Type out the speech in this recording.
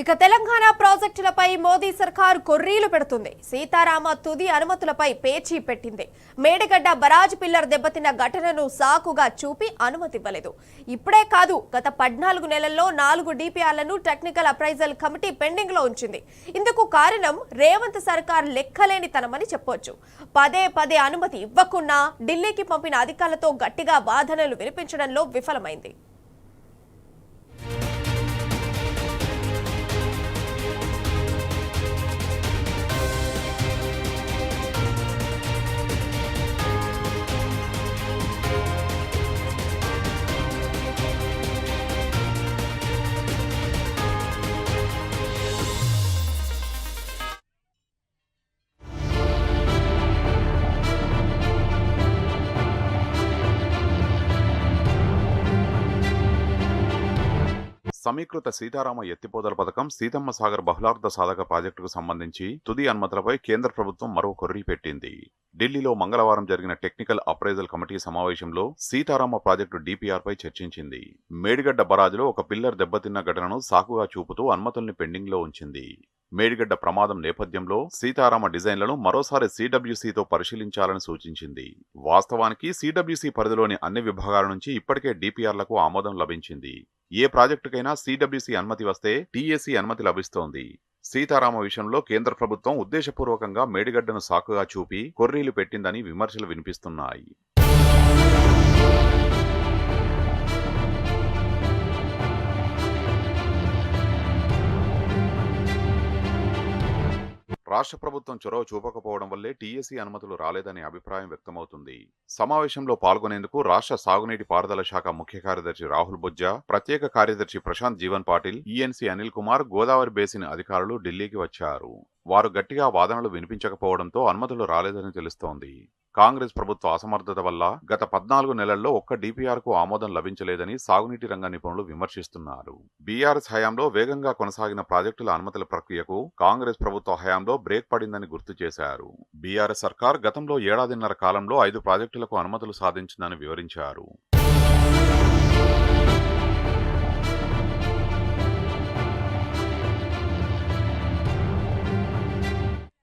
ఇక తెలంగాణ ప్రాజెక్టులపై మోదీ సర్కారు కొర్రీలు పెడుతుంది. సీతారామ తుది అనుమతులపై పేచీ పెట్టింది. మేడిగడ్డ బరాజ్ పిల్లర్ దెబ్బతిన్న ఘటనను సాకుగా చూపి అనుమతి ఇవ్వలేదు. ఇప్పుడే కాదు, గత 14 నెలల్లో 4 డిపిఆర్లను టెక్నికల్ అప్రైజల్ కమిటీ పెండింగ్ లో ఉంచింది. ఇందుకు కారణం రేవంత్ సర్కార్ లెక్కలేనితనమని చెప్పొచ్చు. పదే పదే అనుమతి ఇవ్వకున్నా ఢిల్లీకి పంపిన అధికారులతో గట్టిగా వాదనలు వినిపించడంలో విఫలమైంది. సమీకృత సీతారామ ఎత్తిపోతల పథకం సీతమ్మ సాగర్ బహుళార్థ సాధక ప్రాజెక్టుకు సంబంధించి తుది అనుమతులపై కేంద్ర ప్రభుత్వం మరో కొర్రీ పెట్టింది. ఢిల్లీలో మంగళవారం జరిగిన టెక్నికల్ అప్రైజల్ కమిటీ సమావేశంలో సీతారామ ప్రాజెక్టు డిపిఆర్ పై చర్చించింది. మేడిగడ్డ బరాజులో ఒక పిల్లర్ దెబ్బతిన్న ఘటనను సాకుగా చూపుతూ అనుమతుల్ని పెండింగ్ లో ఉంచింది. మేడిగడ్డ ప్రమాదం నేపథ్యంలో సీతారామ డిజైన్లను మరోసారి సిడబ్ల్యూసీతో పరిశీలించాలని సూచించింది. వాస్తవానికి సిడబ్ల్యూసీ పరిధిలోని అన్ని విభాగాల నుంచి ఇప్పటికే డిపిఆర్లకు ఆమోదం లభించింది. ఏ ప్రాజెక్టుకైనా సిడబ్ల్యూసీ అనుమతి వస్తే టీఏసీ అనుమతి లభిస్తోంది. సీతారామ విషయంలో కేంద్ర ప్రభుత్వం ఉద్దేశపూర్వకంగా మేడిగడ్డను సాకుగా చూపి కొర్రీలు పెట్టిందని విమర్శలు వినిపిస్తున్నాయి. రాష్ట్ర ప్రభుత్వం చొరవ చూపకపోవడం వల్లే టీఏసీ అనుమతులు రాలేదనే అభిప్రాయం వ్యక్తమవుతుంది. సమావేశంలో పాల్గొనేందుకు రాష్ట్ర సాగునీటి పారుదల శాఖ ముఖ్య కార్యదర్శి రాహుల్ బొజ్జా, ప్రత్యేక కార్యదర్శి ప్రశాంత్ జీవన్ పాటిల్, ఈఎన్సీ అనిల్ కుమార్, గోదావరి బేసిన్ అధికారులు ఢిల్లీకి వచ్చారు. వారు గట్టిగా వాదనలు వినిపించకపోవడంతో అనుమతులు రాలేదని తెలుస్తోంది. కాంగ్రెస్ ప్రభుత్వ అసమర్థత వల్ల గత 14 నెలల్లో ఒక్క డిపిఆర్ కు ఆమోదం లభించలేదని సాగునీటి రంగ నిపుణులు విమర్శిస్తున్నారు. బీఆర్ఎస్ హయాంలో వేగంగా కొనసాగిన ప్రాజెక్టుల అనుమతుల ప్రక్రియకు కాంగ్రెస్ ప్రభుత్వ హయాంలో బ్రేక్ పడిందని గుర్తు చేశారు. బీఆర్ఎస్ సర్కార్ గతంలో 1.5 ఏళ్ల కాలంలో 5 ప్రాజెక్టులకు అనుమతులు సాధించిందని వివరించారు.